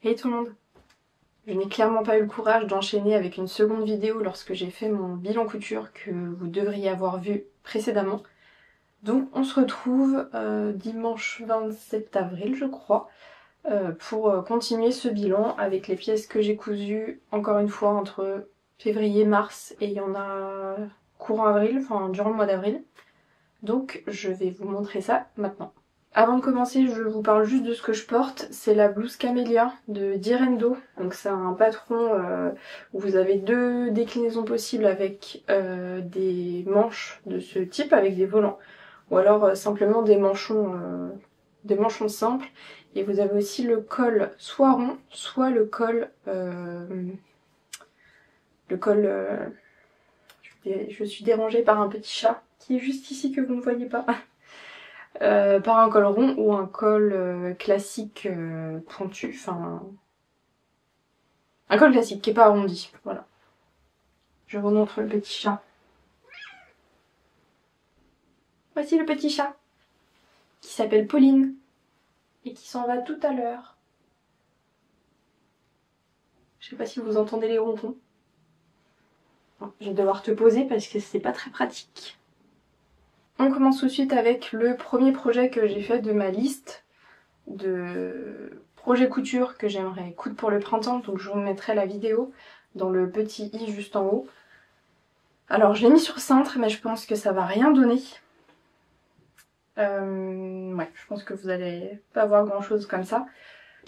Hey tout le monde! Je n'ai clairement pas eu le courage d'enchaîner avec une seconde vidéo lorsque j'ai fait mon bilan couture que vous devriez avoir vu précédemment. Donc on se retrouve dimanche 27 avril je crois pour continuer ce bilan avec les pièces que j'ai cousues encore une fois entre février et mars et il y en a courant avril, enfin durant le mois d'avril. Donc je vais vous montrer ça maintenant. Avant de commencer, je vous parle juste de ce que je porte. C'est la blouse Camélia de Direndo. Donc c'est un patron où vous avez deux déclinaisons possibles avec des manches de ce type avec des volants. Ou alors simplement des manchons simples. Et vous avez aussi le col soit rond, soit le col... je suis dérangée par un petit chat qui est juste ici que vous ne voyez pas. Par un col rond ou un col classique pointu, enfin un col classique qui est pas arrondi, voilà. Je vous montre le petit chat. Voici le petit chat qui s'appelle Pauline et qui s'en va tout à l'heure. Je sais pas si vous entendez les ronrons. Je vais devoir te poser parce que c'est pas très pratique. On commence tout de suite avec le premier projet que j'ai fait de ma liste de projets couture que j'aimerais coudre pour le printemps, donc je vous mettrai la vidéo dans le petit i juste en haut. Alors je l'ai mis sur cintre mais je pense que ça va rien donner. Ouais, je pense que vous allez pas voir grand chose comme ça.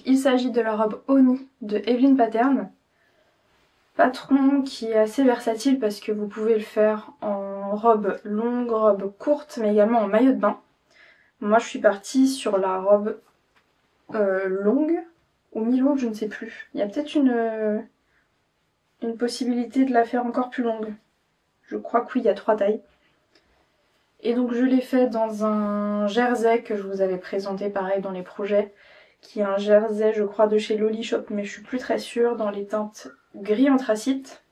Il s'agit de la robe Oni de Evelyn Pattern. Patron qui est assez versatile parce que vous pouvez le faire en robe longue, robe courte, mais également en maillot de bain. Moi je suis partie sur la robe longue ou mi-longue, je ne sais plus. Il y a peut-être une possibilité de la faire encore plus longue. Je crois que oui, il y a 3 tailles. Et donc je l'ai fait dans un jersey que je vous avais présenté pareil dans les projets, qui est un jersey je crois de chez Loli Shop, mais je suis plus très sûre, dans les teintes gris anthracite.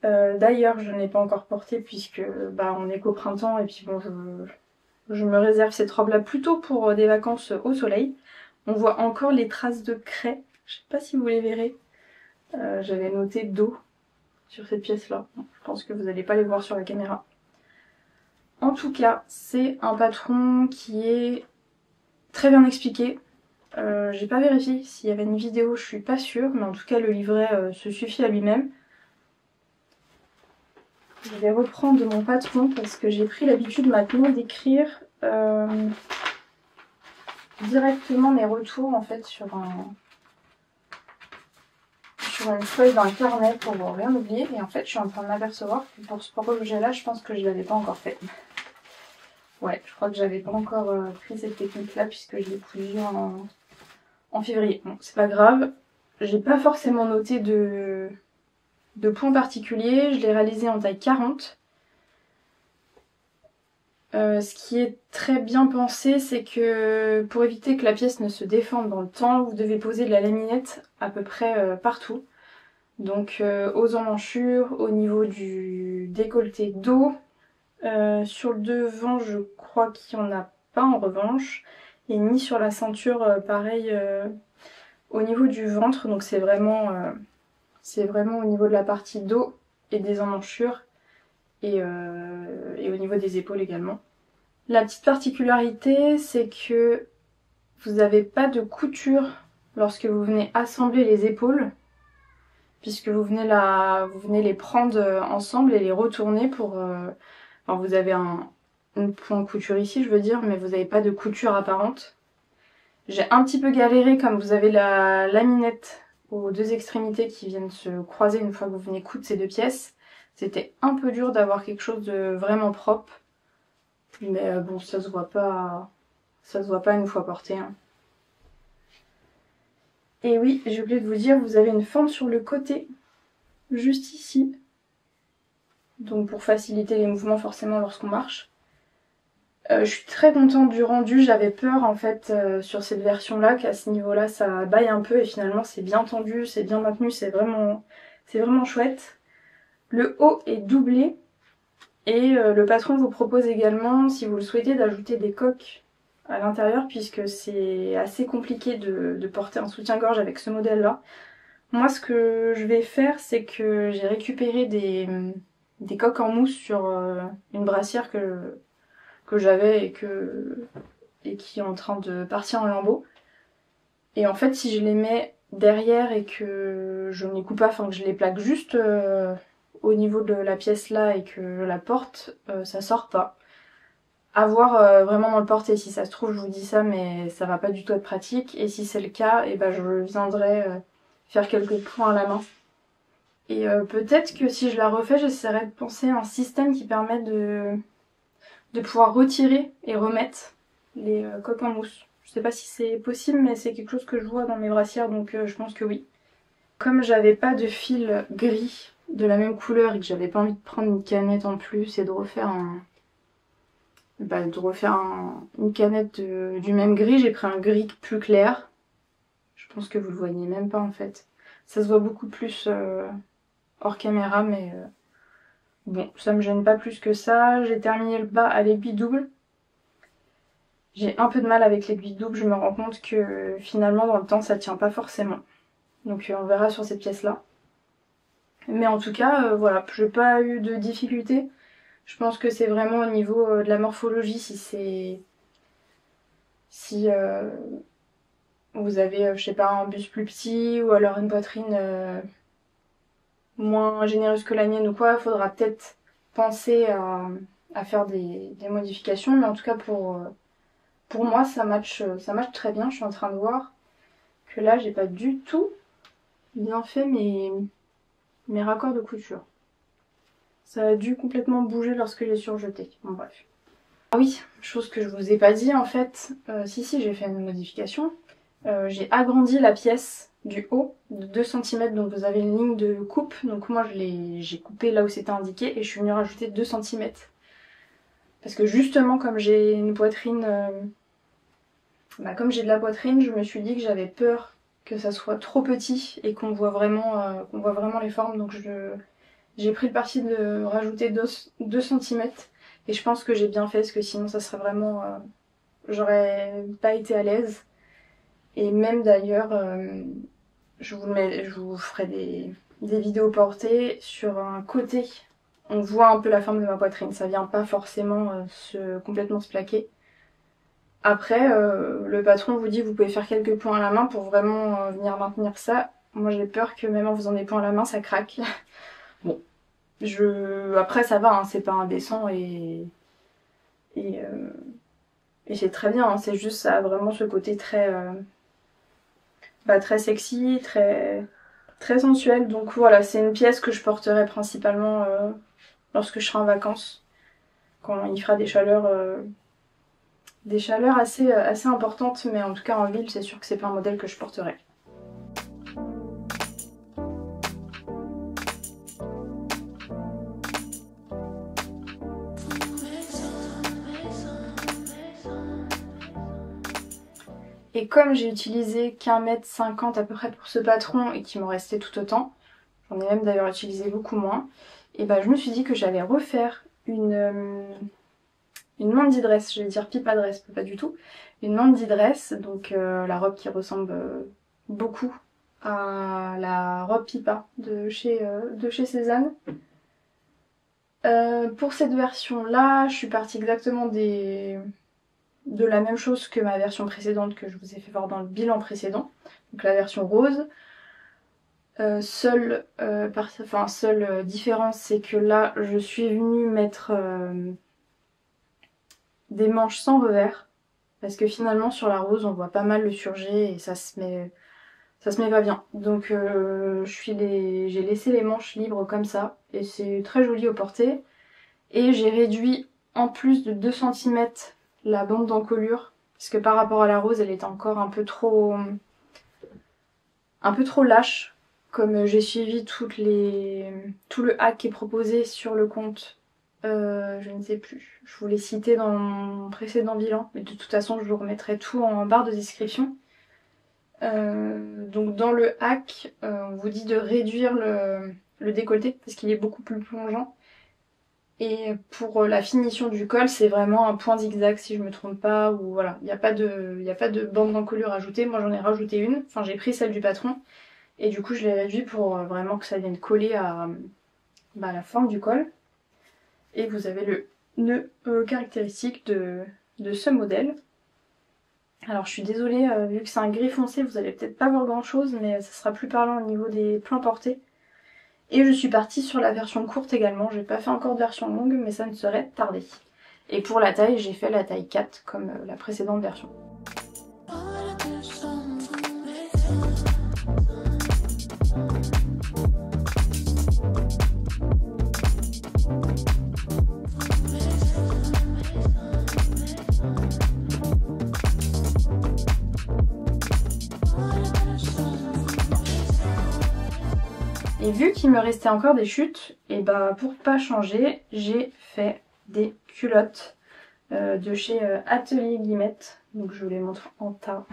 D'ailleurs je ne l'ai pas encore porté puisque on est qu'au printemps et puis bon je me réserve cette robe là plutôt pour des vacances au soleil. On voit encore les traces de craie, je sais pas si vous les verrez. J'avais noté d'eau sur cette pièce là, je pense que vous n'allez pas les voir sur la caméra. En tout cas c'est un patron qui est très bien expliqué. J'ai pas vérifié s'il y avait une vidéo, je suis pas sûre, mais en tout cas le livret se suffit à lui-même. Je vais reprendre de mon patron parce que j'ai pris l'habitude maintenant d'écrire directement mes retours en fait sur une feuille d'un carnet pour rien oublier. Et en fait je suis en train de m'apercevoir que pour ce projet là je pense que je l'avais pas encore fait. Ouais, je crois que j'avais pas encore pris cette technique là puisque je l'ai cousu en février. Bon, c'est pas grave, j'ai pas forcément noté de points particuliers, je l'ai réalisé en taille 40. Ce qui est très bien pensé, c'est que pour éviter que la pièce ne se déforme dans le temps, vous devez poser de la laminette à peu près partout. Donc aux emmanchures, au niveau du décolleté dos, sur le devant je crois qu'il n'y en a pas en revanche, et ni sur la ceinture pareil au niveau du ventre, donc c'est vraiment au niveau de la partie dos et des emmanchures et au niveau des épaules également. La petite particularité c'est que vous n'avez pas de couture lorsque vous venez assembler les épaules, puisque vous venez les prendre ensemble et les retourner pour... Enfin, vous avez une point de couture ici je veux dire, mais vous n'avez pas de couture apparente. J'ai un petit peu galéré comme vous avez la laminette aux deux extrémités qui viennent se croiser une fois que vous venez coudre ces deux pièces. C'était un peu dur d'avoir quelque chose de vraiment propre. Mais bon, ça se voit pas une fois porté. Hein. Et oui, j'ai oublié de vous dire, vous avez une fente sur le côté, juste ici. Donc pour faciliter les mouvements forcément lorsqu'on marche. Je suis très contente du rendu, j'avais peur en fait sur cette version là qu'à ce niveau là ça baille un peu et finalement c'est bien tendu, c'est bien maintenu, c'est vraiment chouette. Le haut est doublé et le patron vous propose également, si vous le souhaitez, d'ajouter des coques à l'intérieur puisque c'est assez compliqué de porter un soutien-gorge avec ce modèle-là. Moi, ce que je vais faire, c'est que j'ai récupéré des coques en mousse sur une brassière que j'avais et qui est en train de partir en lambeaux. Et en fait, si je les mets derrière et que je ne les coupe pas, enfin que je les plaque juste au niveau de la pièce là et que je la porte, ça sort pas. À voir vraiment dans le porté, si ça se trouve je vous dis ça mais ça va pas du tout être pratique et si c'est le cas, et ben je viendrai faire quelques points à la main. Et peut-être que si je la refais, j'essaierai de penser à un système qui permet de pouvoir retirer et remettre les coques en mousse. Je sais pas si c'est possible mais c'est quelque chose que je vois dans mes brassières donc je pense que oui. Comme j'avais pas de fil gris de la même couleur et que j'avais pas envie de prendre une canette en plus et de refaire une canette du même gris, j'ai pris un gris plus clair. Je pense que vous le voyez même pas en fait. Ça se voit beaucoup plus hors caméra mais bon, ça me gêne pas plus que ça. J'ai terminé le bas à l'aiguille double. J'ai un peu de mal avec l'aiguille double, je me rends compte que finalement dans le temps ça tient pas forcément. Donc on verra sur cette pièce là. Mais en tout cas, voilà, j'ai pas eu de difficultés. Je pense que c'est vraiment au niveau de la morphologie, si vous avez, je sais pas, un buste plus petit ou alors une poitrine moins généreuse que la mienne ou quoi, il faudra peut-être penser à faire des modifications. Mais en tout cas, pour moi, ça match très bien. Je suis en train de voir que là, j'ai pas du tout bien fait mes raccords de couture. Ça a dû complètement bouger lorsque j'ai surjeté. Bon, bref. Ah oui, chose que je vous ai pas dit en fait. Si, j'ai fait une modification. J'ai agrandi la pièce du haut de 2 cm, donc vous avez une ligne de coupe. Donc moi j'ai coupé là où c'était indiqué et je suis venue rajouter 2 cm. Parce que justement comme j'ai une poitrine... comme j'ai de la poitrine, je me suis dit que j'avais peur que ça soit trop petit et qu'on voit vraiment les formes. Donc j'ai pris le parti de rajouter 2 cm. Et je pense que j'ai bien fait parce que sinon ça serait vraiment... j'aurais pas été à l'aise. Et même d'ailleurs, je vous ferai des vidéos portées sur un côté. On voit un peu la forme de ma poitrine, ça vient pas forcément complètement se plaquer. Après, le patron vous dit que vous pouvez faire quelques points à la main pour vraiment venir maintenir ça. Moi j'ai peur que même en faisant des points à la main, ça craque. Bon, après ça va, hein, c'est pas indécent et, euh, et c'est très bien, hein, c'est juste ça a vraiment ce côté très sexy, très sensuel. Donc voilà, c'est une pièce que je porterai principalement lorsque je serai en vacances, quand il fera des chaleurs assez importantes, mais en tout cas en ville, c'est sûr que c'est pas un modèle que je porterai. Et comme j'ai utilisé qu'1,50 m à peu près pour ce patron et qu'il m'en restait tout autant, j'en ai même d'ailleurs utilisé beaucoup moins, et ben je me suis dit que j'allais refaire une mandi dress, je vais dire pipa dress, pas du tout. Une mandi dress, donc la robe qui ressemble beaucoup à la robe pipa de chez Cézanne. Pour cette version-là, je suis partie exactement de la même chose que ma version précédente que je vous ai fait voir dans le bilan précédent. Donc la version rose. Seule différence, c'est que là, je suis venue mettre des manches sans revers. Parce que finalement, sur la rose, on voit pas mal le surjet et ça se met pas bien. Donc j'ai laissé les manches libres comme ça. Et c'est très joli au porté. Et j'ai réduit en plus de 2 cm la bande d'encolure. Parce que par rapport à la rose, elle était encore un peu trop lâche. Comme j'ai suivi tout le hack qui est proposé sur le compte, je ne sais plus. Je vous l'ai cité dans mon précédent bilan, mais de toute façon je vous remettrai tout en barre de description. Donc dans le hack, on vous dit de réduire le décolleté parce qu'il est beaucoup plus plongeant. Et pour la finition du col, c'est vraiment un point zigzag si je me trompe pas, ou voilà, il n'y a pas de bande d'encolure ajoutée. Moi j'en ai rajouté une, enfin j'ai pris celle du patron, et du coup je l'ai réduit pour vraiment que ça vienne coller à la forme du col. Et vous avez le nœud caractéristique de ce modèle. Alors je suis désolée, vu que c'est un gris foncé, vous allez peut-être pas voir grand chose, mais ça sera plus parlant au niveau des plans portés. Et je suis partie sur la version courte également, j'ai pas fait encore de version longue, mais ça ne serait tardé. Et pour la taille, j'ai fait la taille 4 comme la précédente version. Et vu qu'il me restait encore des chutes, et bah pour pas changer, j'ai fait des culottes de chez Atelier Guillemette. Donc je vous les montre en tas.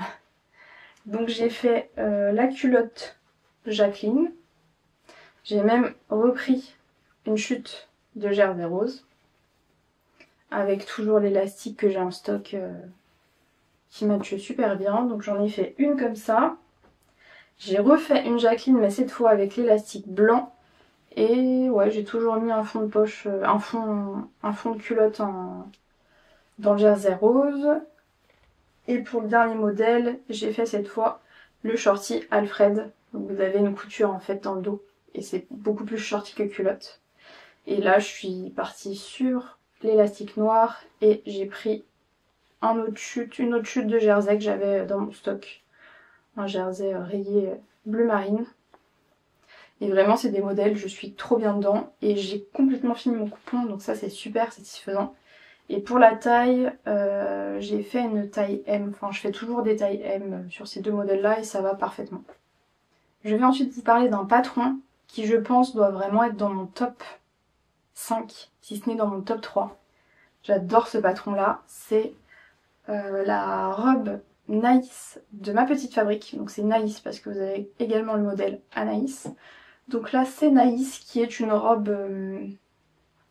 Donc j'ai fait la culotte Jacqueline. J'ai même repris une chute de Jersey Rose. Avec toujours l'élastique que j'ai en stock qui matche super bien. Donc j'en ai fait une comme ça. J'ai refait une Jacqueline, mais cette fois avec l'élastique blanc. Et ouais, j'ai toujours mis un fond de poche, un fond de culotte dans le Jersey Rose. Et pour le dernier modèle, j'ai fait cette fois le shorty Alfred. Donc vous avez une couture en fait dans le dos. Et c'est beaucoup plus shorty que culotte. Et là, je suis partie sur l'élastique noir et j'ai pris une autre chute de jersey que j'avais dans mon stock. Un jersey rayé bleu marine. Et vraiment c'est des modèles, je suis trop bien dedans. Et j'ai complètement fini mon coupon, donc ça c'est super satisfaisant. Et pour la taille, j'ai fait une taille M. Enfin je fais toujours des tailles M sur ces deux modèles là et ça va parfaitement. Je vais ensuite vous parler d'un patron qui je pense doit vraiment être dans mon top 5, si ce n'est dans mon top 3. J'adore ce patron là, c'est la robe Naïs de Ma Petite Fabrique. Donc c'est Naïs parce que vous avez également le modèle Anaïs. Donc là c'est Naïs qui est une robe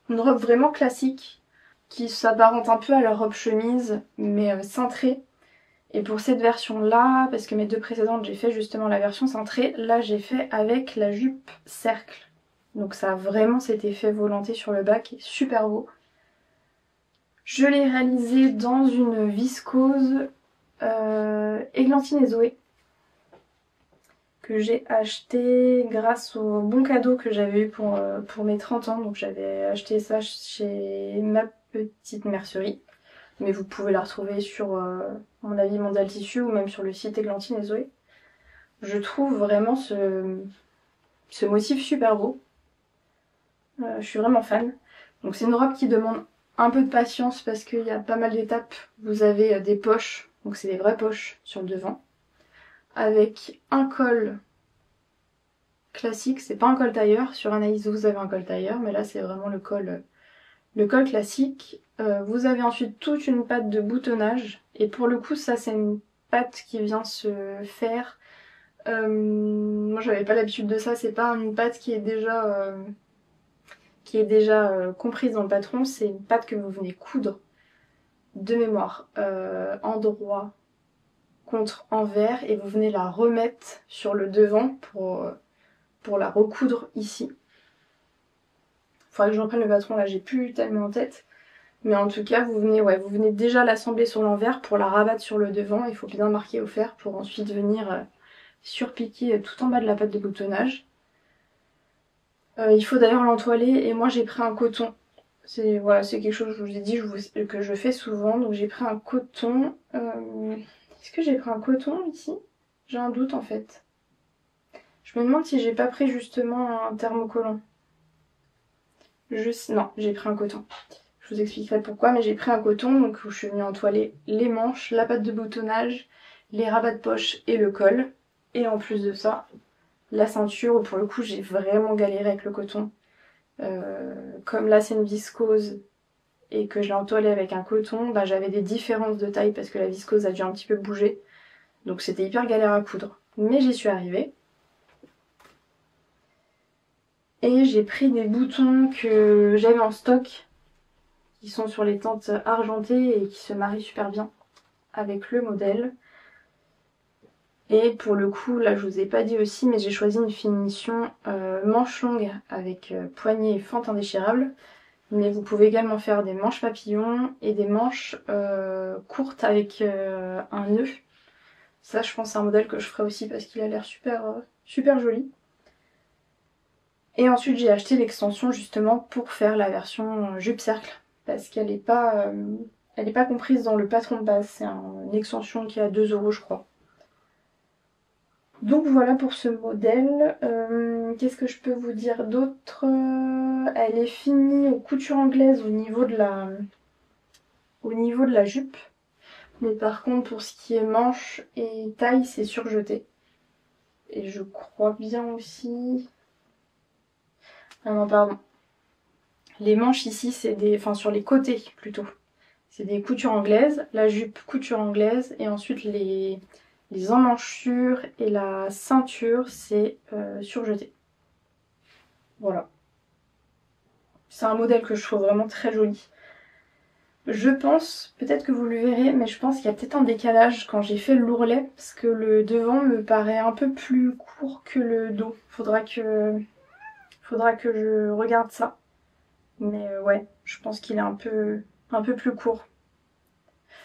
vraiment classique qui s'apparente un peu à leur robe chemise mais cintrée. Et pour cette version là, parce que mes deux précédentes j'ai fait justement la version cintrée, là j'ai fait avec la jupe cercle. Donc ça a vraiment cet effet volanté sur le bas qui est super beau. Je l'ai réalisé dans une viscose Églantine et Zoé que j'ai acheté grâce au bon cadeau que j'avais eu pour mes 30 ans. Donc j'avais acheté ça chez Ma Petite Mercerie. Mais vous pouvez la retrouver sur mon avis Mondial Tissu ou même sur le site Églantine et Zoé. Je trouve vraiment ce motif super beau. Je suis vraiment fan. Donc c'est une robe qui demande un peu de patience parce qu'il y a pas mal d'étapes. Vous avez des poches, donc c'est des vraies poches sur le devant. Avec un col classique, c'est pas un col tailleur. Sur Anaïs vous avez un col tailleur, mais là c'est vraiment le col classique. Vous avez ensuite toute une patte de boutonnage. Et pour le coup ça c'est une patte qui vient se faire. Moi j'avais pas l'habitude de ça, c'est pas une patte qui est déjà comprise dans le patron, c'est une patte que vous venez coudre de mémoire endroit contre envers et vous venez la remettre sur le devant pour la recoudre ici. Faudrait que je reprenne le patron là, j'ai plus tellement en tête. Mais en tout cas, vous venez déjà l'assembler sur l'envers pour la rabattre sur le devant. Il faut bien marquer au fer pour ensuite venir surpiquer tout en bas de la patte de boutonnage. Il faut d'ailleurs l'entoiler et moi j'ai pris un coton. C'est quelque chose, je vous ai dit, que je fais souvent. Donc j'ai pris un coton. Est-ce que j'ai pris un coton ici? J'ai un doute en fait. Je me demande si j'ai pas pris justement un thermocollant. Non, j'ai pris un coton. Je vous expliquerai pourquoi, mais j'ai pris un coton, donc je suis venue entoiler les manches, la patte de boutonnage, les rabats de poche et le col. Et en plus de ça, la ceinture, où pour le coup j'ai vraiment galéré avec le coton. Comme là c'est une viscose et que je l'ai entoilée avec un coton, bah, j'avais des différences de taille parce que la viscose a dû un petit peu bouger. Donc c'était hyper galère à coudre. Mais j'y suis arrivée. Et j'ai pris des boutons que j'avais en stock, qui sont sur les tentes argentées et qui se marient super bien avec le modèle. Et pour le coup, là je vous ai pas dit aussi, mais j'ai choisi une finition manche longue avec poignée et fente indéchirable. Mais vous pouvez également faire des manches papillons et des manches courtes avec un nœud. Ça je pense c'est un modèle que je ferai aussi parce qu'il a l'air super joli. Et ensuite j'ai acheté l'extension justement pour faire la version jupe cercle. Parce qu'elle n'est pas, comprise dans le patron de base. C'est une extension qui est à 2 € je crois. Donc voilà pour ce modèle. Qu'est-ce que je peux vous dire d'autre? Elle est finie aux coutures anglaises au niveau de la jupe. Mais par contre pour ce qui est manche et taille c'est surjeté. Et je crois bien aussi... Ah non pardon. Les manches ici c'est des... Enfin sur les côtés plutôt. C'est des coutures anglaises. La jupe couture anglaise. Et ensuite les emmanchures et la ceinture c'est surjeté. Voilà. C'est un modèle que je trouve vraiment très joli. Je pense, peut-être que vous le verrez, mais je pense qu'il y a peut-être un décalage quand j'ai fait l'ourlet, parce que le devant me paraît un peu plus court que le dos. Faudra que je regarde ça. Mais ouais, je pense qu'il est un peu plus court.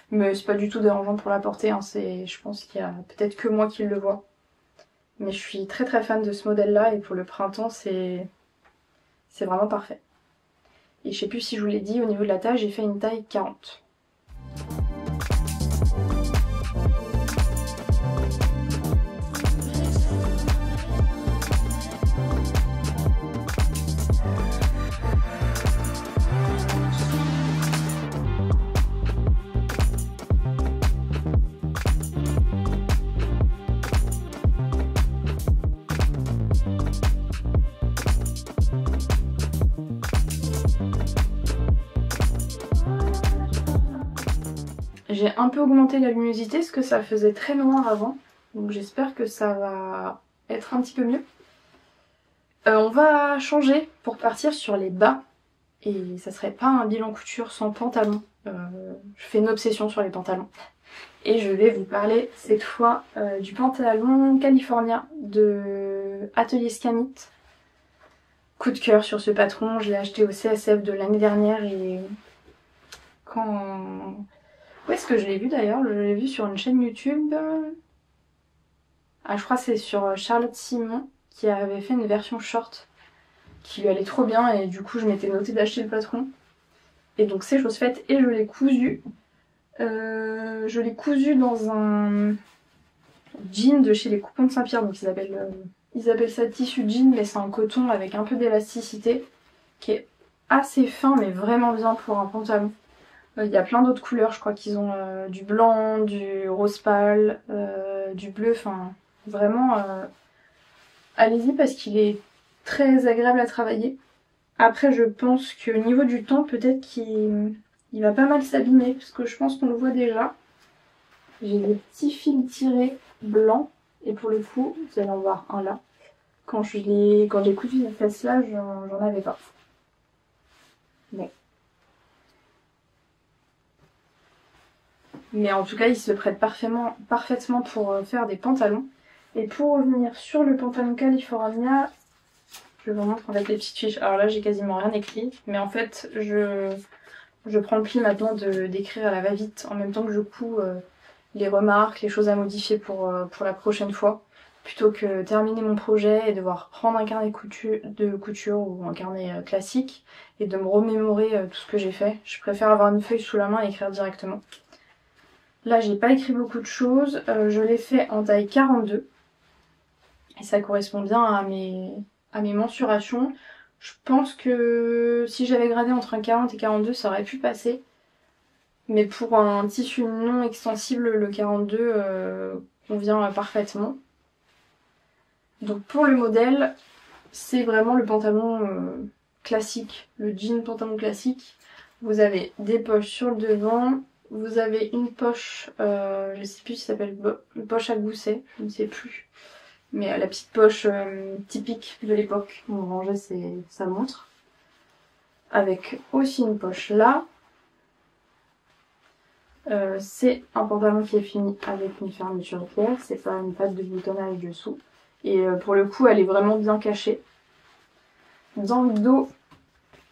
Mais c'est pas du tout dérangeant pour la porter, hein. Je pense qu'il y a peut-être que moi qui le vois. Mais je suis très fan de ce modèle-là et pour le printemps, c'est vraiment parfait. Et je sais plus si je vous l'ai dit, au niveau de la taille, j'ai fait une taille 40. J'ai un peu augmenté la luminosité parce que ça faisait très noir avant. Donc j'espère que ça va être un petit peu mieux. On va changer pour partir sur les bas. Et ça serait pas un bilan couture sans pantalon. Je fais une obsession sur les pantalons. Et je vais vous parler cette fois du pantalon California de Atelier Scanit. Coup de cœur sur ce patron, je l'ai acheté au CSF de l'année dernière et quand... Où est-ce que je l'ai vu d'ailleurs? Je l'ai vu sur une chaîne YouTube. Ah, je crois que c'est sur Charlotte Simon qui avait fait une version short qui lui allait trop bien et du coup je m'étais noté d'acheter le patron. Et donc c'est chose faite et je l'ai cousu. Je l'ai cousu dans un jean de chez les Coupons de Saint-Pierre, donc ils appellent ça tissu jean, mais c'est un coton avec un peu d'élasticité qui est assez fin mais vraiment bien pour un pantalon. Il y a plein d'autres couleurs, je crois qu'ils ont du blanc, du rose pâle, du bleu, enfin vraiment allez-y parce qu'il est très agréable à travailler. Après je pense qu'au niveau du temps peut-être qu'il va pas mal s'abîmer parce que je pense qu'on le voit déjà. J'ai des petits fils tirés blancs et pour le coup vous allez en voir un là. Quand j'ai cousu cette pièce là j'en avais pas. Bon. Mais en tout cas, il se prête parfaitement pour faire des pantalons. Et pour revenir sur le pantalon California, je vous montre en fait les petites fiches. Alors là, j'ai quasiment rien écrit. Mais en fait, je prends le pli maintenant d'écrire à la va-vite en même temps que je couds les remarques, les choses à modifier pour la prochaine fois. Plutôt que terminer mon projet et devoir prendre un carnet de couture ou un carnet classique et de me remémorer tout ce que j'ai fait. Je préfère avoir une feuille sous la main et écrire directement. Là, j'ai pas écrit beaucoup de choses. Je l'ai fait en taille 42. Et ça correspond bien à mes mensurations. Je pense que si j'avais gradé entre un 40 et 42, ça aurait pu passer. Mais pour un tissu non extensible, le 42 convient parfaitement. Donc pour le modèle, c'est vraiment le pantalon classique. Le jean pantalon classique. Vous avez des poches sur le devant. Vous avez une poche, je sais plus si ça s'appelle une poche à gousset, je ne sais plus. mais la petite poche typique de l'époque où on rangeait sa montre. Avec aussi une poche là. C'est un pantalon qui est fini avec une fermeture éclair, c'est pas une patte de boutonnage dessous. Et pour le coup, elle est vraiment bien cachée. Dans le dos,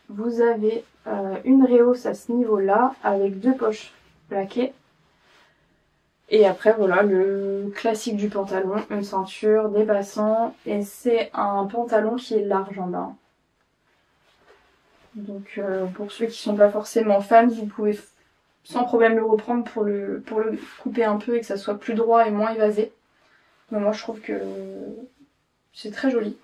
vous avez une réhausse à ce niveau-là, avec 2 poches plaquées. Et après, voilà, le classique du pantalon, une ceinture, des passants, et c'est un pantalon qui est large en bas. Donc pour ceux qui sont pas forcément fans, vous pouvez sans problème le reprendre pour le couper un peu et que ça soit plus droit et moins évasé. Mais moi je trouve que c'est très joli.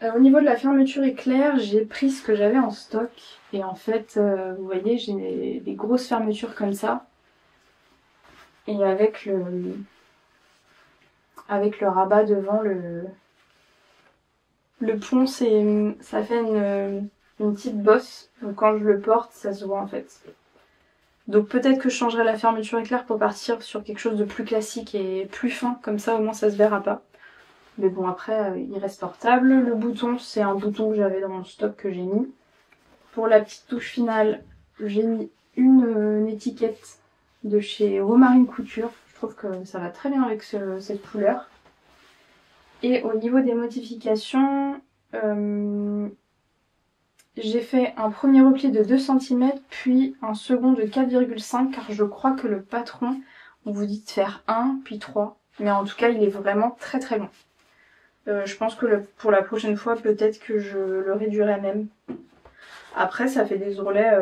Au niveau de la fermeture éclair, j'ai pris ce que j'avais en stock. Et en fait, vous voyez, j'ai des grosses fermetures comme ça. Et avec le rabat devant, le pont, ça fait une petite bosse. Donc quand je le porte, ça se voit en fait. Donc peut-être que je changerai la fermeture éclair pour partir sur quelque chose de plus classique et plus fin, comme ça au moins ça se verra pas. Mais bon après il reste portable. Le bouton, c'est un bouton que j'avais dans mon stock que j'ai mis. Pour la petite touche finale, j'ai mis une étiquette de chez Romarine Couture. Je trouve que ça va très bien avec cette couleur. Et au niveau des modifications, j'ai fait un premier repli de 2 cm, puis un second de 4,5 car je crois que le patron, on vous dit de faire 1 puis 3. Mais en tout cas, il est vraiment très très long. Je pense que pour la prochaine fois, peut-être que je le réduirai même. Après, ça fait des ourlets,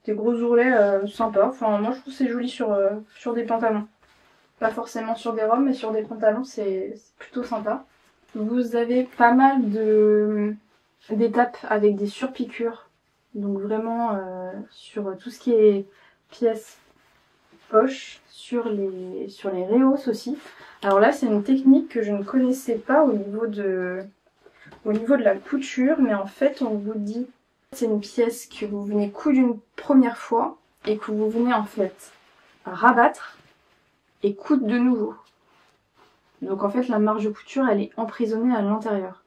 des gros ourlets sympas. Enfin, moi, je trouve que c'est joli sur des pantalons. Pas forcément sur des robes, mais sur des pantalons, c'est plutôt sympa. Vous avez pas mal d'étapes avec des surpiqûres. Donc vraiment sur tout ce qui est pièces poche, sur les rehausses aussi. Alors là, c'est une technique que je ne connaissais pas au niveau de la couture, mais en fait, on vous dit c'est une pièce que vous venez coudre une première fois et que vous venez en fait rabattre et coudre de nouveau. Donc en fait, la marge de couture, elle est emprisonnée à l'intérieur.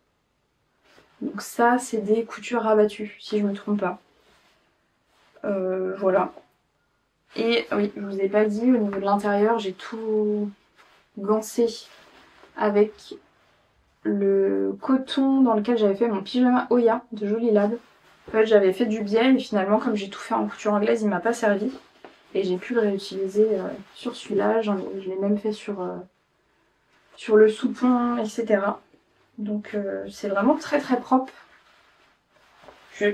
Donc ça, c'est des coutures rabattues, si je me trompe pas. Voilà. Et oui, je vous ai pas dit, au niveau de l'intérieur, j'ai tout gancé avec le coton dans lequel j'avais fait mon pyjama Oya de Jolie Lab. En fait, j'avais fait du biais et finalement, comme j'ai tout fait en couture anglaise, il m'a pas servi. Et j'ai pu le réutiliser sur celui-là. Je l'ai même fait sur le soupon, etc. Donc c'est vraiment très très propre. Je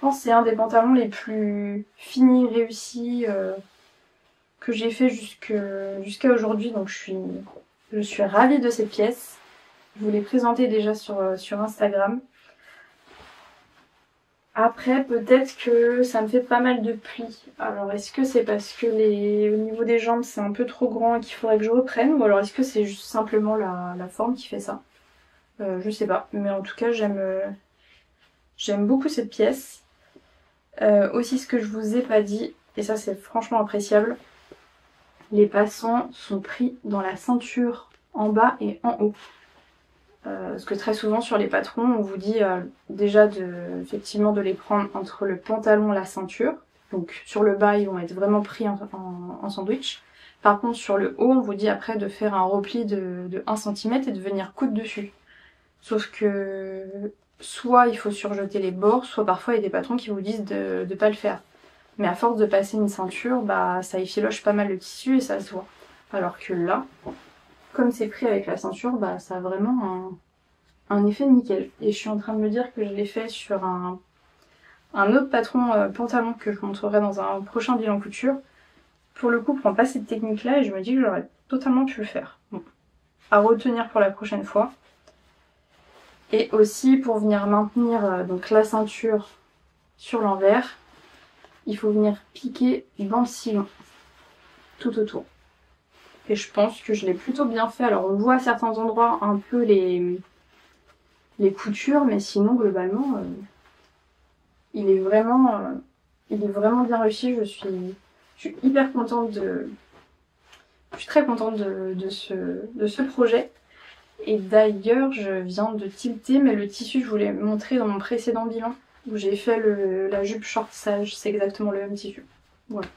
pense que c'est un des pantalons les plus finis, réussis que j'ai fait jusqu'à aujourd'hui. Donc je suis ravie de cette pièce. Je vous l'ai présentée déjà sur Instagram. Après, peut-être que ça me fait pas mal de plis. Alors, est-ce que c'est parce que au niveau des jambes, c'est un peu trop grand et qu'il faudrait que je reprenne? Ou alors est-ce que c'est juste simplement la forme qui fait ça? Je sais pas. Mais en tout cas, j'aime beaucoup cette pièce. Aussi, ce que je vous ai pas dit, et ça c'est franchement appréciable, les passants sont pris dans la ceinture en bas et en haut. Parce que très souvent sur les patrons, on vous dit déjà effectivement de les prendre entre le pantalon et la ceinture. Donc sur le bas, ils vont être vraiment pris en sandwich. Par contre, sur le haut, on vous dit après de faire un repli de 1 cm et de venir coudre dessus. Sauf que soit il faut surjeter les bords, soit parfois il y a des patrons qui vous disent de pas le faire. Mais à force de passer une ceinture, bah ça effiloche pas mal le tissu et ça se voit. Alors que là, comme c'est pris avec la ceinture, bah ça a vraiment un effet nickel. Et je suis en train de me dire que je l'ai fait sur un autre patron pantalon que je montrerai dans un prochain bilan couture. Pour le coup, prends pas cette technique là et je me dis que j'aurais totalement pu le faire. Bon. À retenir pour la prochaine fois. Et aussi pour venir maintenir donc la ceinture sur l'envers, il faut venir piquer dans le sillon tout autour. Et je pense que je l'ai plutôt bien fait. Alors on voit à certains endroits un peu les coutures, mais sinon globalement il est vraiment bien réussi. Je suis hyper contente Je suis très contente de ce projet. Et d'ailleurs, je viens de tilter, mais le tissu, je vous l'ai montré dans mon précédent bilan, où j'ai fait la jupe short sage, c'est exactement le même tissu. Voilà.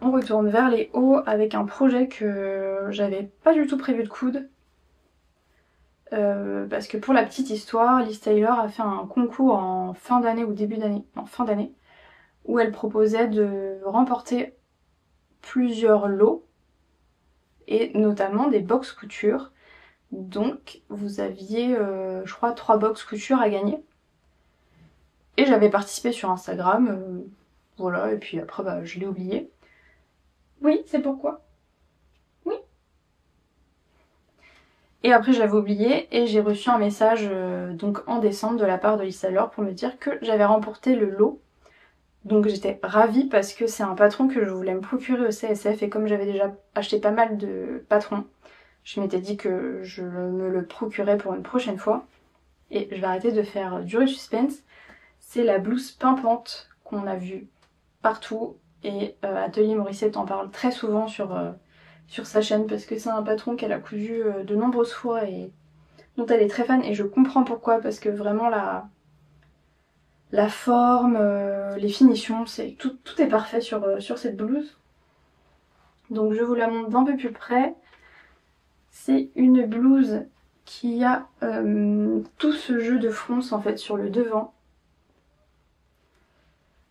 On retourne vers les hauts avec un projet que j'avais pas du tout prévu de coudre. Parce que pour la petite histoire, Liz Taylor a fait un concours en fin d'année ou début d'année, non fin d'année, où elle proposait de remporter plusieurs lots et notamment des box couture. Donc vous aviez, je crois, 3 box couture à gagner. Et j'avais participé sur Instagram, voilà, et puis après bah, je l'ai oublié. Oui, c'est pourquoi. Oui. Et après j'avais oublié et j'ai reçu un message donc en décembre de la part de Liz Taylor pour me dire que j'avais remporté le lot. Donc j'étais ravie parce que c'est un patron que je voulais me procurer au CSF et comme j'avais déjà acheté pas mal de patrons, je m'étais dit que je me le procurais pour une prochaine fois. Et je vais arrêter de faire durer le suspense. C'est la blouse pimpante qu'on a vue partout et Atelier Morissette en parle très souvent sur sa chaîne parce que c'est un patron qu'elle a cousu de nombreuses fois et dont elle est très fan et je comprends pourquoi parce que vraiment la forme, les finitions, tout est parfait sur cette blouse. Donc je vous la montre d'un peu plus près. C'est une blouse qui a tout ce jeu de fronce en fait sur le devant.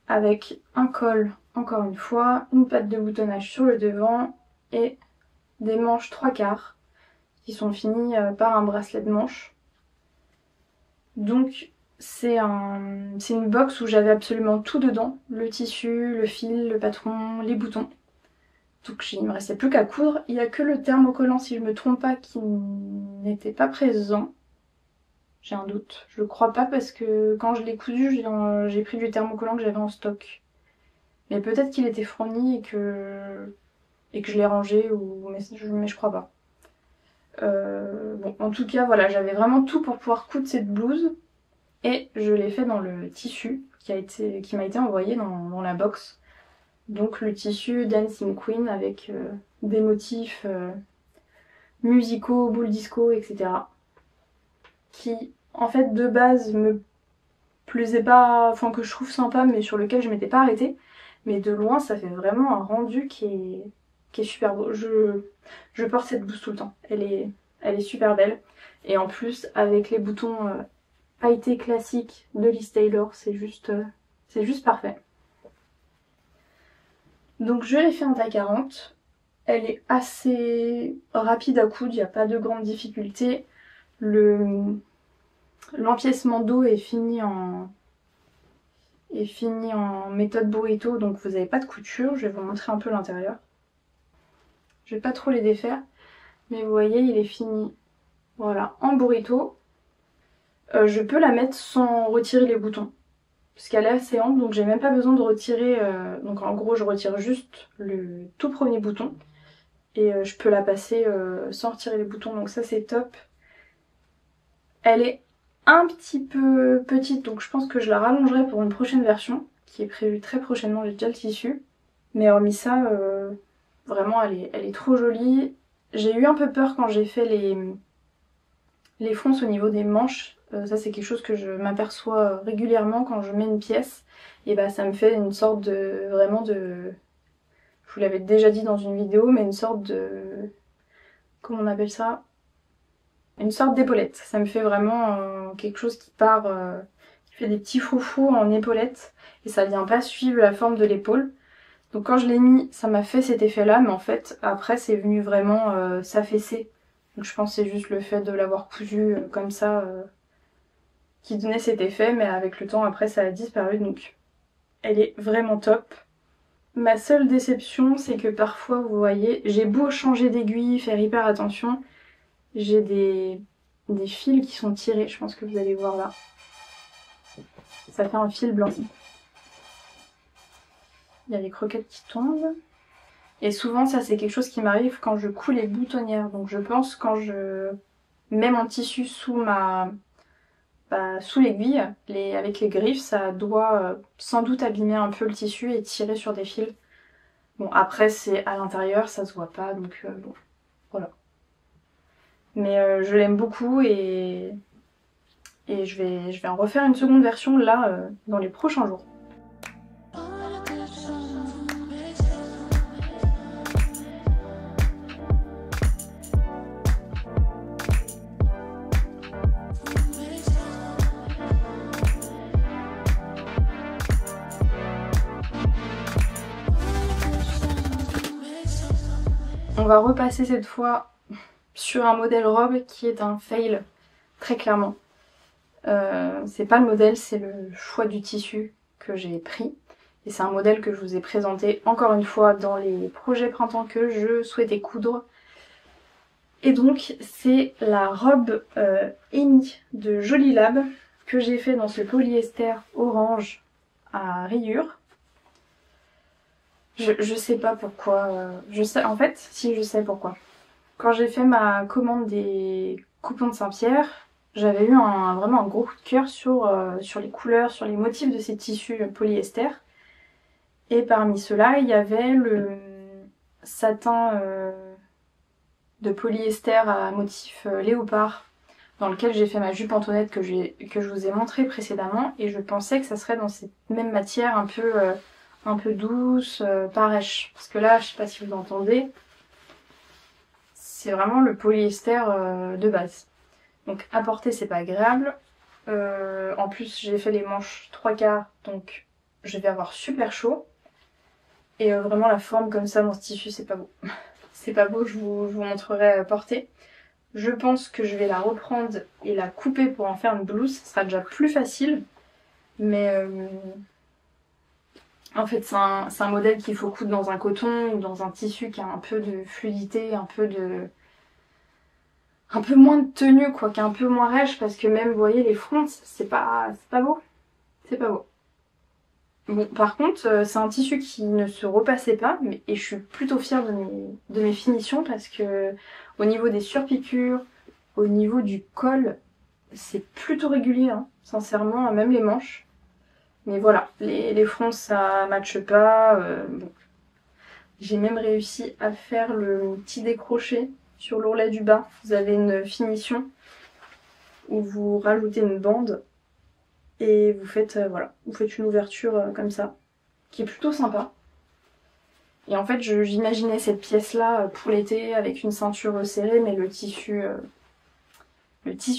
Avec un col, encore une fois, une patte de boutonnage sur le devant et des manches 3/4 qui sont finies par un bracelet de manche. Donc c'est une box où j'avais absolument tout dedans, le tissu, le fil, le patron, les boutons. Donc il me restait plus qu'à coudre. Il n'y a que le thermocollant, si je me trompe pas, qui n'était pas présent. J'ai un doute. Je crois pas parce que quand je l'ai cousu, j'ai pris du thermocollant que j'avais en stock. Mais peut-être qu'il était fourni et que je l'ai rangé, mais je crois pas. Bon, en tout cas, voilà, j'avais vraiment tout pour pouvoir coudre cette blouse. Et je l'ai fait dans le tissu qui m'a été envoyé dans la box. Donc le tissu Dancing Queen avec des motifs musicaux, boules disco, etc. Qui en fait de base me plaisait pas, enfin que je trouve sympa mais sur lequel je m'étais pas arrêtée. Mais de loin ça fait vraiment un rendu qui est super beau. Je porte cette blouse tout le temps, elle est super belle. Et en plus avec les boutons pailletés classiques de Liz Taylor, c'est juste parfait. Donc je l'ai fait en taille 40. Elle est assez rapide à coudre, il n'y a pas de grandes difficultés. L'empiècement dos est fini en méthode burrito, donc vous n'avez pas de couture. Je vais vous montrer un peu l'intérieur. Je vais pas trop les défaire, mais vous voyez, il est fini. Voilà, en burrito. Je peux la mettre sans retirer les boutons. Parce qu'elle est assez ample, donc j'ai même pas besoin de retirer. Donc en gros, je retire juste le tout premier bouton. Et je peux la passer sans retirer les boutons, donc ça c'est top. Elle est un petit peu petite, donc je pense que je la rallongerai pour une prochaine version, qui est prévue très prochainement, j'ai déjà le tissu. Mais hormis ça, vraiment elle est trop jolie. J'ai eu un peu peur quand j'ai fait les fronces au niveau des manches. Ça c'est quelque chose que je m'aperçois régulièrement quand je mets une pièce. Et bah ça me fait une sorte de... vraiment de... Je vous l'avais déjà dit dans une vidéo, mais une sorte de... Comment on appelle ça? Une sorte d'épaulette. Ça me fait vraiment quelque chose qui part... qui fait des petits froufrous en épaulette. Et ça vient pas suivre la forme de l'épaule. Donc quand je l'ai mis, ça m'a fait cet effet-là. Mais en fait, après, c'est venu vraiment s'affaisser. Donc je pense que c'est juste le fait de l'avoir cousu comme ça qui donnait cet effet. Mais avec le temps, après, ça a disparu. Donc elle est vraiment top. Ma seule déception, c'est que parfois, vous voyez, j'ai beau changer d'aiguille, faire hyper attention, J'ai des fils qui sont tirés, je pense que vous allez voir là. Ça fait un fil blanc. Il y a les croquettes qui tombent. Et souvent ça c'est quelque chose qui m'arrive quand je couds les boutonnières. Donc je pense quand je mets mon tissu sous sous l'aiguille, avec les griffes, ça doit sans doute abîmer un peu le tissu et tirer sur des fils. Bon après c'est à l'intérieur, ça se voit pas, donc bon, voilà. Mais je l'aime beaucoup et je vais en refaire une seconde version là dans les prochains jours. On va repasser cette fois sur un modèle robe qui est un fail, très clairement. C'est pas le modèle, c'est le choix du tissu que j'ai pris. Et c'est un modèle que je vous ai présenté encore une fois dans les projets printemps que je souhaitais coudre. Et donc c'est la robe Amy de Jolie Lab que j'ai fait dans ce polyester orange à rayures. Je sais pas pourquoi. En fait, si je sais pourquoi. Quand j'ai fait ma commande des coupons de Saint-Pierre, j'avais eu vraiment un gros coup de cœur sur les couleurs, sur les motifs de ces tissus polyester. Et parmi ceux-là, il y avait le satin de polyester à motif léopard, dans lequel j'ai fait ma jupe Antoinette que je vous ai montré précédemment. Et je pensais que ça serait dans cette même matière un peu douce, pas rêche. Parce que là, je sais pas si vous entendez, c'est vraiment le polyester de base. Donc à porter c'est pas agréable. En plus j'ai fait les manches 3/4, donc je vais avoir super chaud. Et vraiment la forme comme ça dans ce tissu c'est pas beau. C'est pas beau, je vous montrerai porter. Je pense que je vais la reprendre et la couper pour en faire une blouse, ce sera déjà plus facile. Mais en fait c'est un modèle qu'il faut coudre dans un coton ou dans un tissu qui a un peu de fluidité, un peu moins de tenue quoi, qui est un peu moins rêche, parce que même vous voyez les fronts, c'est pas beau. C'est pas beau. Bon par contre c'est un tissu qui ne se repassait pas, et je suis plutôt fière de mes finitions parce que au niveau des surpiqûres, au niveau du col, c'est plutôt régulier, hein, sincèrement, même les manches. Mais voilà, les fronts ça matche pas. Bon. J'ai même réussi à faire le petit décroché sur l'ourlet du bas. Vous avez une finition où vous rajoutez une bande et vous faites vous faites une ouverture comme ça, qui est plutôt sympa. Et en fait j'imaginais cette pièce là pour l'été avec une ceinture serrée, mais le tissu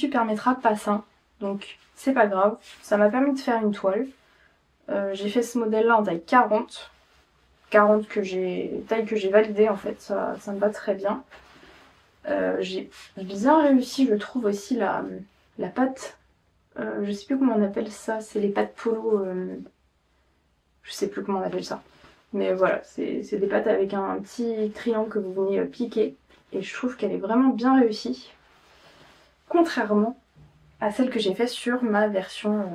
permettra pas ça, donc c'est pas grave. Ça m'a permis de faire une toile. J'ai fait ce modèle là en taille 40 taille que j'ai validée en fait, ça me va très bien. J'ai bien réussi, je trouve aussi la pâte, je sais plus comment on appelle ça, c'est les pâtes polo, je sais plus comment on appelle ça. Mais voilà, c'est des pâtes avec un petit triangle que vous venez piquer, et je trouve qu'elle est vraiment bien réussie. Contrairement à celle que j'ai fait sur ma version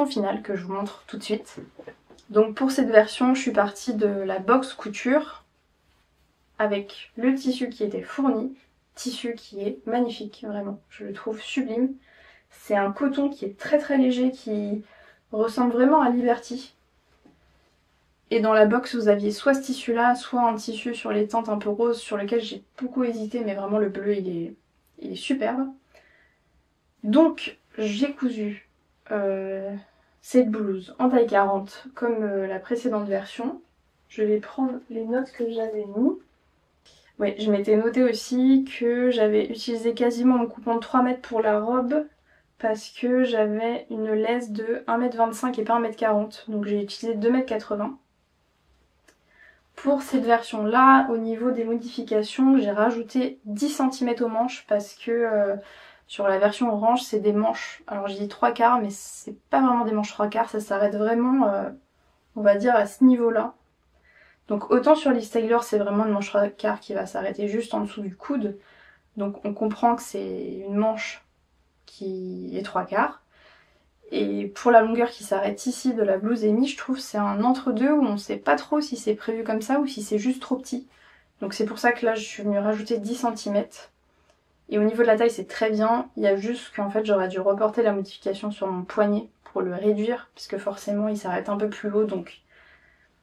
finale que je vous montre tout de suite. Donc pour cette version, je suis partie de la box couture avec le tissu qui était fourni, tissu qui est magnifique, vraiment, je le trouve sublime. C'est un coton qui est très très léger, qui ressemble vraiment à Liberty. Et dans la box, vous aviez soit ce tissu-là, soit un tissu sur les teintes un peu roses, sur lequel j'ai beaucoup hésité, mais vraiment le bleu, il est superbe. Donc j'ai cousu cette blouse en taille 40 comme la précédente version. Je vais prendre les notes que j'avais mis. Oui, je m'étais noté aussi que j'avais utilisé quasiment mon coupon de 3 mètres pour la robe parce que j'avais une laisse de 1,25 m et pas 1,40 m, donc j'ai utilisé 2,80 m. Pour cette version là, au niveau des modifications, j'ai rajouté 10 cm aux manches parce que sur la version orange, c'est des manches, alors j'ai dit 3/4, mais c'est pas vraiment des manches 3/4, ça s'arrête vraiment, on va dire, à ce niveau-là. Donc autant sur l'e-styler, c'est vraiment une manche 3/4 qui va s'arrêter juste en dessous du coude, Donc on comprend que c'est une manche qui est 3/4. Et pour la longueur qui s'arrête ici de la blouse émise, je trouve que c'est un entre-deux où on sait pas trop si c'est prévu comme ça ou si c'est juste trop petit. Donc c'est pour ça que là je suis venue rajouter 10 cm. Et au niveau de la taille c'est très bien, il y a juste qu'en fait j'aurais dû reporter la modification sur mon poignet pour le réduire, puisque forcément il s'arrête un peu plus haut, donc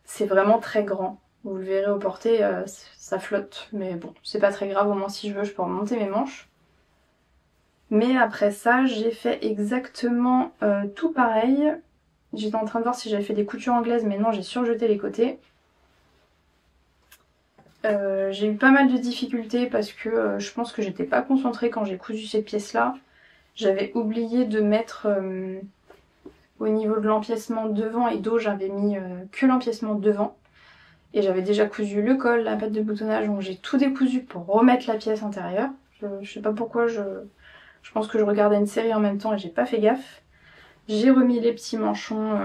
c'est vraiment très grand. Vous le verrez au porté, ça flotte, mais bon, c'est pas très grave, au moins si je veux je peux remonter mes manches. Mais après ça, j'ai fait exactement tout pareil. J'étais en train de voir si j'avais fait des coutures anglaises, mais non, j'ai surjeté les côtés. J'ai eu pas mal de difficultés parce que je pense que j'étais pas concentrée quand j'ai cousu cette pièce-là. J'avais oublié de mettre au niveau de l'empiècement devant et dos, j'avais mis que l'empiècement devant. Et j'avais déjà cousu le col, la patte de boutonnage, donc j'ai tout décousu pour remettre la pièce intérieure. Je sais pas pourquoi, je pense que je regardais une série en même temps et j'ai pas fait gaffe. J'ai remis les petits manchons,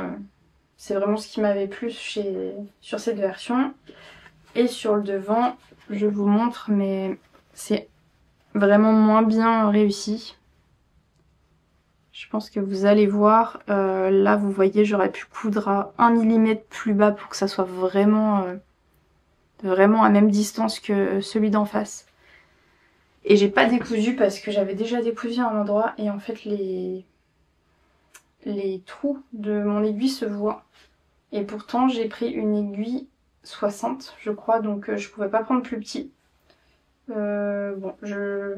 c'est vraiment ce qui m'avait plu sur cette version. Et sur le devant, je vous montre, mais c'est vraiment moins bien réussi. Je pense que vous allez voir, là vous voyez j'aurais pu coudre à 1 mm plus bas pour que ça soit vraiment, vraiment à même distance que celui d'en face. Et j'ai pas décousu parce que j'avais déjà décousu à un endroit et en fait les trous de mon aiguille se voient. Et pourtant j'ai pris une aiguille 60 je crois, donc je pouvais pas prendre plus petit. Bon, j'ai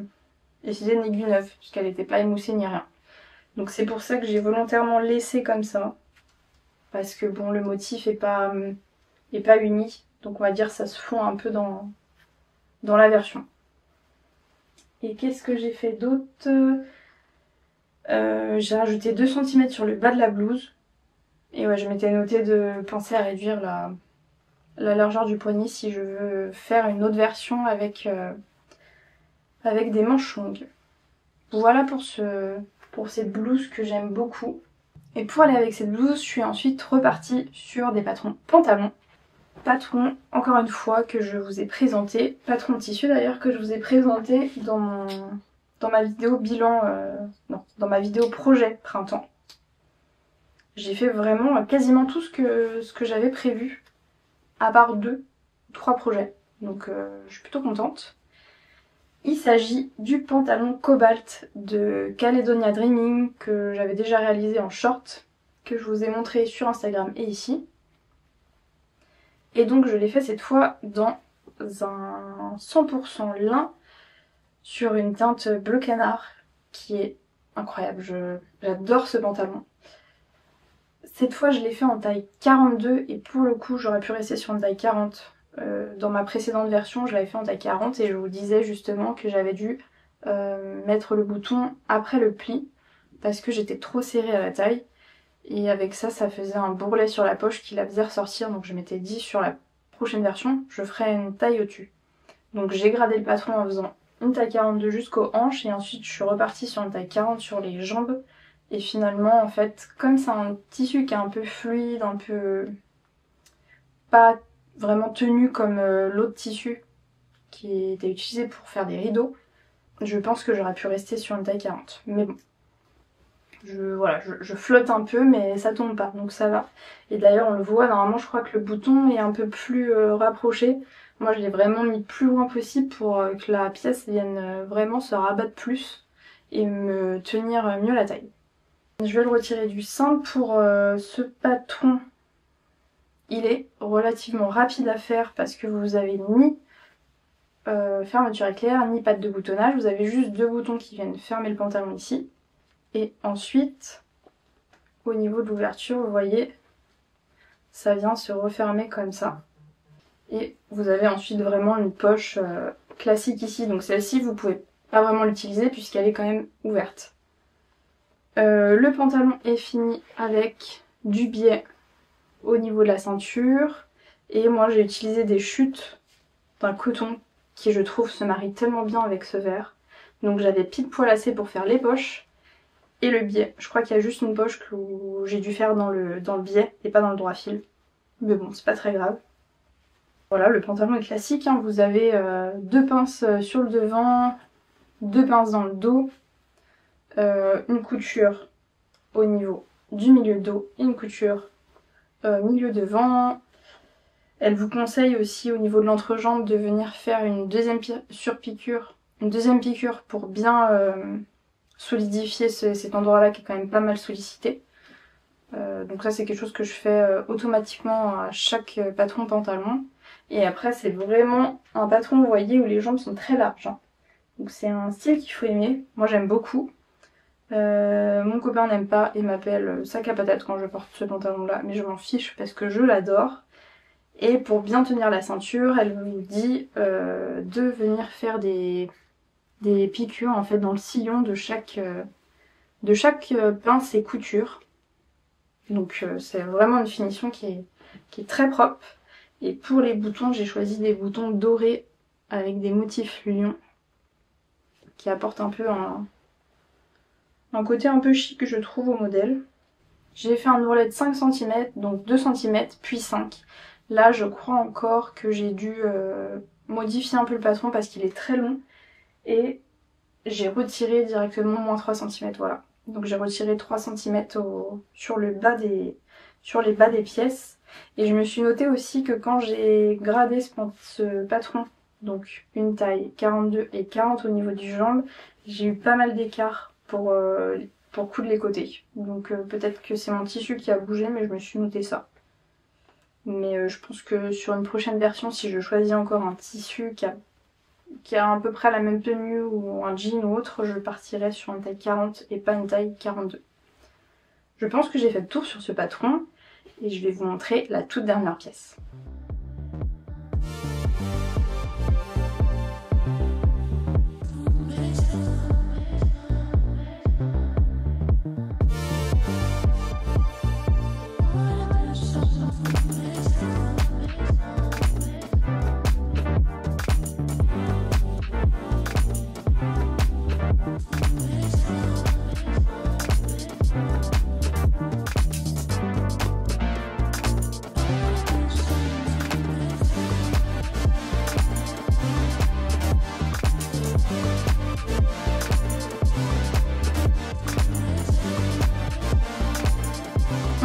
essayé une aiguille neuve puisqu'elle n'était pas émoussée ni rien. Donc c'est pour ça que j'ai volontairement laissé comme ça. Parce que bon, le motif est pas uni. Donc on va dire ça se fond un peu dans la version. Et qu'est-ce que j'ai fait d'autre? J'ai rajouté 2 cm sur le bas de la blouse. Et ouais, je m'étais noté de penser à réduire la largeur du poignet si je veux faire une autre version avec des manches longues. Voilà pour cette blouse que j'aime beaucoup. Et pour aller avec cette blouse, je suis ensuite repartie sur des patrons pantalons. Patron, encore une fois, que je vous ai présenté. Patron de tissu d'ailleurs, que je vous ai présenté dans ma vidéo bilan, dans ma vidéo projet printemps. J'ai fait vraiment quasiment tout ce que j'avais prévu, à part 3 projets. Donc je suis plutôt contente. Il s'agit du pantalon Cobalt de Caledonia Dreaming que j'avais déjà réalisé en short, que je vous ai montré sur Instagram et ici. Et donc je l'ai fait cette fois dans un 100% lin sur une teinte bleu canard qui est incroyable. J'adore ce pantalon. Cette fois je l'ai fait en taille 42 et pour le coup j'aurais pu rester sur une taille 40. Dans ma précédente version je l'avais fait en taille 40 et je vous disais justement que j'avais dû mettre le bouton après le pli parce que j'étais trop serrée à la taille. Et avec ça, ça faisait un bourrelet sur la poche qui la faisait ressortir. Donc je m'étais dit sur la prochaine version, je ferai une taille au-dessus. Donc j'ai gradé le patron en faisant une taille 42 jusqu'aux hanches. Et ensuite je suis repartie sur une taille 40 sur les jambes. Et finalement, en fait, comme c'est un tissu qui est un peu fluide, un peu pas vraiment tenu comme l'autre tissu qui était utilisé pour faire des rideaux, je pense que j'aurais pu rester sur une taille 40. Mais bon. Je flotte un peu mais ça tombe pas donc ça va. Et d'ailleurs on le voit, normalement je crois que le bouton est un peu plus rapproché. Moi je l'ai vraiment mis plus loin possible pour que la pièce vienne vraiment se rabattre plus et me tenir mieux la taille. Je vais le retirer du cintre pour ce patron. Il est relativement rapide à faire parce que vous avez ni fermeture éclair ni patte de boutonnage. Vous avez juste 2 boutons qui viennent fermer le pantalon ici. Et ensuite, au niveau de l'ouverture, vous voyez, ça vient se refermer comme ça. Et vous avez ensuite vraiment une poche classique ici. Donc celle-ci, vous pouvez pas vraiment l'utiliser puisqu'elle est quand même ouverte. Le pantalon est fini avec du biais au niveau de la ceinture. Et moi, j'ai utilisé des chutes d'un coton qui, je trouve, se marie tellement bien avec ce vert. Donc j'avais pile poil assez pour faire les poches. Et le biais, je crois qu'il y a juste une poche que j'ai dû faire dans le biais et pas dans le droit fil. Mais bon, c'est pas très grave. Voilà, le pantalon est classique, hein. Vous avez 2 pinces sur le devant, 2 pinces dans le dos, une couture au niveau du milieu dos et une couture milieu devant. Elle vous conseille aussi au niveau de l'entrejambe de venir faire une deuxième surpiqûre, une deuxième piqûre pour bien solidifier cet endroit-là qui est quand même pas mal sollicité. Donc ça c'est quelque chose que je fais automatiquement à chaque patron pantalon. Et après c'est vraiment un patron, vous voyez, où les jambes sont très larges. Hein. Donc c'est un style qu'il faut aimer. Moi j'aime beaucoup. Mon copain n'aime pas et m'appelle sac à patate quand je porte ce pantalon là, mais je m'en fiche parce que je l'adore. Et pour bien tenir la ceinture, elle vous dit de venir faire des piqûres en fait dans le sillon de chaque pince et couture. Donc c'est vraiment une finition qui est très propre. Et pour les boutons, j'ai choisi des boutons dorés avec des motifs lions qui apportent un peu un côté un peu chic que je trouve au modèle. J'ai fait un ourlet de 5 cm, donc 2 cm puis 5. Là je crois encore que j'ai dû modifier un peu le patron parce qu'il est très long. Et j'ai retiré directement moins 3 cm, voilà. Donc j'ai retiré 3 cm sur les bas des pièces. Et je me suis noté aussi que quand j'ai gradé ce patron, donc une taille 42 et 40 au niveau du jambe, j'ai eu pas mal d'écart pour coudre les côtés. Donc peut-être que c'est mon tissu qui a bougé, mais je me suis noté ça. Mais je pense que sur une prochaine version, si je choisis encore un tissu qui a à peu près la même tenue ou un jean ou autre, je partirai sur une taille 40 et pas une taille 42. Je pense que j'ai fait le tour sur ce patron et je vais vous montrer la toute dernière pièce.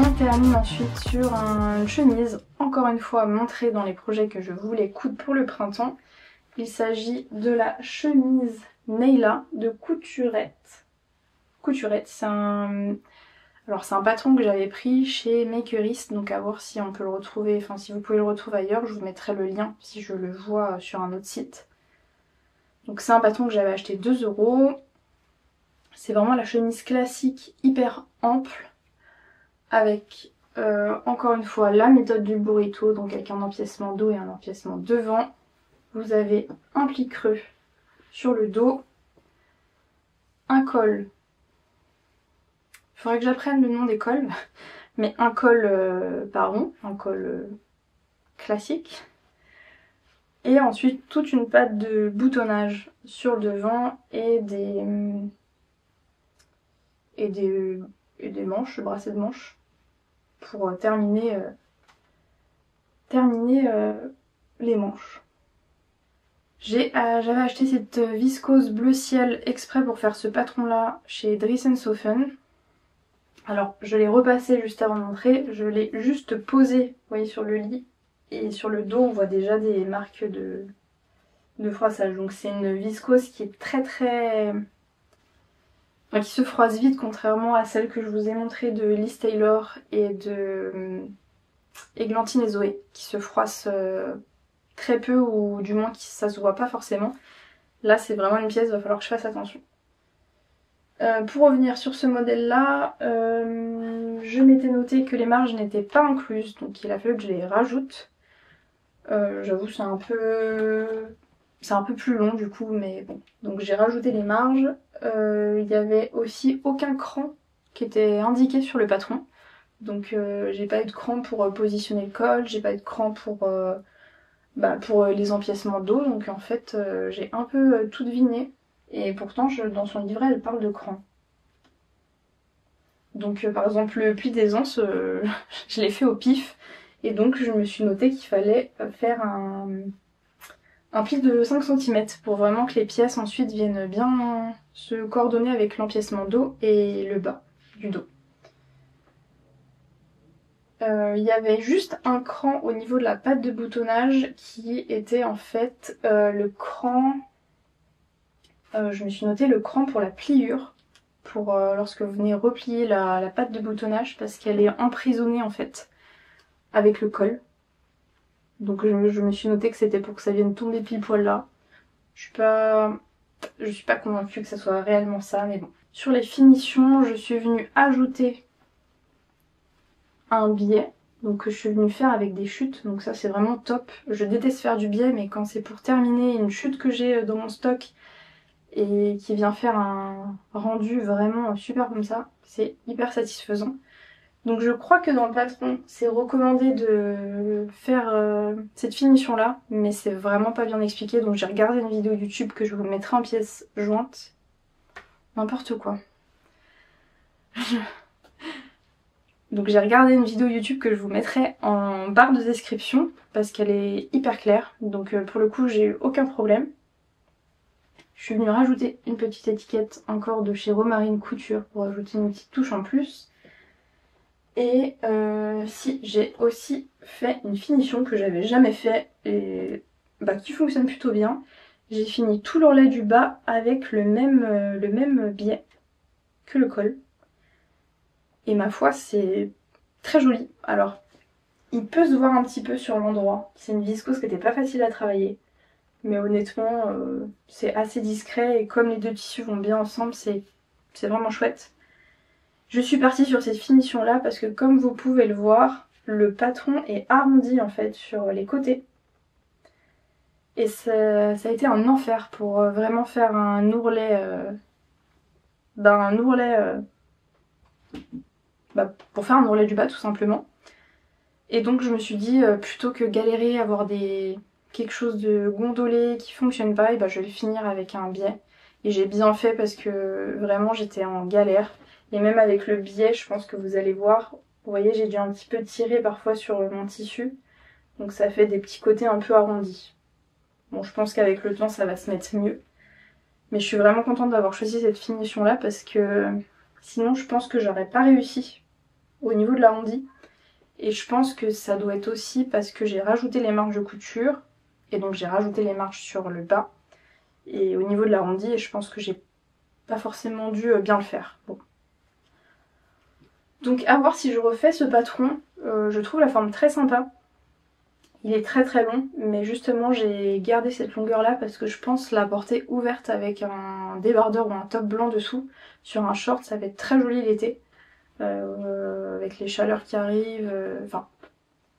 On termine ensuite sur une chemise, encore une fois montrée dans les projets que je voulais coudre pour le printemps. Il s'agit de la chemise Neyla de Couturette. Couturette, c'est un patron que j'avais pris chez Makerist, donc à voir si on peut le retrouver, enfin si vous pouvez le retrouver ailleurs, je vous mettrai le lien si je le vois sur un autre site. Donc c'est un patron que j'avais acheté 2 €. C'est vraiment la chemise classique, hyper ample. Avec encore une fois la méthode du burrito, donc avec un empiècement dos et un empiècement devant. Vous avez un pli creux sur le dos, un col. Il faudrait que j'apprenne le nom des cols, mais un col pas rond, un col classique. Et ensuite toute une patte de boutonnage sur le devant et des manches, bracelets de manches. Pour terminer les manches. J'avais acheté cette viscose bleu ciel exprès pour faire ce patron là chez Dries & Soffen. Alors je l'ai repassé juste avant d'entrer, je l'ai juste posé, vous voyez, sur le lit, et sur le dos on voit déjà des marques de froissage. Donc c'est une viscose qui est très qui se froisse vite, contrairement à celle que je vous ai montrée de Liz Taylor et de Églantine et Zoé, qui se froissent très peu, ou du moins ça se voit pas forcément. Là c'est vraiment une pièce, il va falloir que je fasse attention. Pour revenir sur ce modèle là, je m'étais noté que les marges n'étaient pas incluses, donc il a fallu que je les rajoute. J'avoue c'est un peu plus long du coup, mais bon. Donc j'ai rajouté les marges. Il y avait aussi aucun cran qui était indiqué sur le patron. Donc j'ai pas eu de cran pour positionner le col, j'ai pas eu de cran pour les empiècements dos. Donc en fait j'ai un peu tout deviné. Et pourtant dans son livret elle parle de cran. Donc par exemple le pli d'aisance, je l'ai fait au pif. Et donc je me suis noté qu'il fallait faire un pli de 5 cm pour vraiment que les pièces ensuite viennent bien se coordonner avec l'empiècement dos et le bas du dos. Il y avait juste un cran au niveau de la patte de boutonnage qui était en fait le cran... je me suis noté le cran pour la pliure, pour lorsque vous venez replier la patte de boutonnage parce qu'elle est emprisonnée en fait avec le col. Donc je me suis noté que c'était pour que ça vienne tomber pile poil là. Je suis pas convaincue que ça soit réellement ça, mais bon. Sur les finitions, je suis venue ajouter un biais. Donc je suis venue faire avec des chutes, donc ça c'est vraiment top. Je déteste faire du biais, mais quand c'est pour terminer une chute que j'ai dans mon stock et qui vient faire un rendu vraiment super comme ça, c'est hyper satisfaisant. Donc je crois que dans le patron, c'est recommandé de faire cette finition là, mais c'est vraiment pas bien expliqué, donc j'ai regardé une vidéo YouTube que je vous mettrai en pièces jointes. N'importe quoi. Donc j'ai regardé une vidéo YouTube que je vous mettrai en barre de description parce qu'elle est hyper claire, donc pour le coup j'ai eu aucun problème. Je suis venue rajouter une petite étiquette encore de chez Romarine Couture pour ajouter une petite touche en plus. Et si, j'ai aussi fait une finition que j'avais jamais fait et qui fonctionne plutôt bien. J'ai fini tout l'ourlet du bas avec le même biais que le col. Et ma foi, c'est très joli. Alors, il peut se voir un petit peu sur l'endroit. C'est une viscose qui n'était pas facile à travailler. Mais honnêtement, c'est assez discret et comme les deux tissus vont bien ensemble, c'est vraiment chouette. Je suis partie sur cette finition là parce que comme vous pouvez le voir, le patron est arrondi en fait sur les côtés. Et ça a été un enfer pour vraiment faire un ourlet, pour faire un ourlet du bas tout simplement. Et donc je me suis dit plutôt que galérer, avoir quelque chose de gondolé qui fonctionne pas, et je vais finir avec un biais. Et j'ai bien fait parce que vraiment j'étais en galère. Et même avec le biais, je pense que vous allez voir, vous voyez j'ai dû un petit peu tirer parfois sur mon tissu. Donc ça fait des petits côtés un peu arrondis. Bon, je pense qu'avec le temps ça va se mettre mieux. Mais je suis vraiment contente d'avoir choisi cette finition là parce que sinon je pense que j'aurais pas réussi au niveau de l'arrondi. Et je pense que ça doit être aussi parce que j'ai rajouté les marges de couture. Et donc j'ai rajouté les marges sur le bas. Et au niveau de l'arrondi, je pense que j'ai pas forcément dû bien le faire. Bon. Donc à voir si je refais ce patron. Je trouve la forme très sympa. Il est très très long, mais justement j'ai gardé cette longueur là parce que je pense la porter ouverte avec un débardeur ou un top blanc dessous. Sur un short, ça va être très joli l'été. Avec les chaleurs qui arrivent,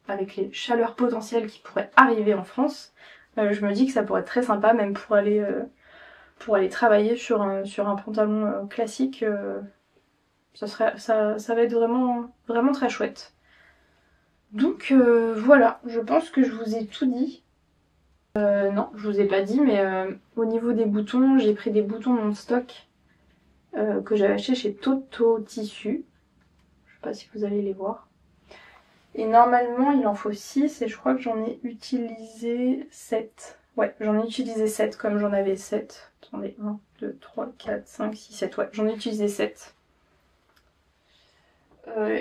avec les chaleurs potentielles qui pourraient arriver en France, je me dis que ça pourrait être très sympa même pour aller travailler sur un pantalon classique. Ça va être vraiment, vraiment très chouette. Donc voilà, je pense que je vous ai tout dit. Non, je vous ai pas dit, mais au niveau des boutons, j'ai pris des boutons non-stock que j'avais acheté chez Toto Tissu. Je sais pas si vous allez les voir. Et normalement, il en faut 6 et je crois que j'en ai utilisé 7. Ouais, j'en ai utilisé 7 comme j'en avais 7. Attendez, 1, 2, 3, 4, 5, 6, 7. Ouais, j'en ai utilisé 7.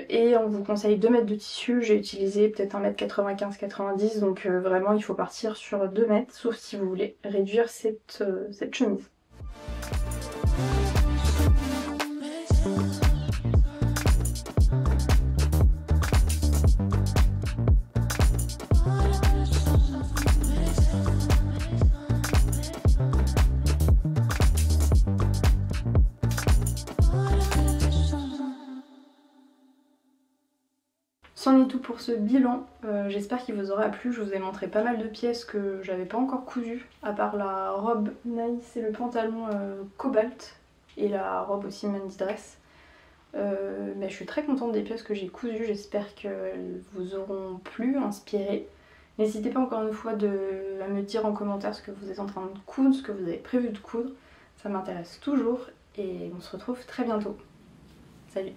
Et on vous conseille 2 mètres de tissu. J'ai utilisé peut-être 1m95-90. Donc vraiment, il faut partir sur 2 mètres, sauf si vous voulez réduire cette chemise. C'en est tout pour ce bilan, j'espère qu'il vous aura plu. Je vous ai montré pas mal de pièces que j'avais pas encore cousues, à part la robe Nice et le pantalon cobalt, et la robe aussi Mandy Dress. Mais je suis très contente des pièces que j'ai cousues, j'espère qu'elles vous auront plu, inspiré. N'hésitez pas encore une fois à me dire en commentaire ce que vous êtes en train de coudre, ce que vous avez prévu de coudre. Ça m'intéresse toujours et on se retrouve très bientôt. Salut!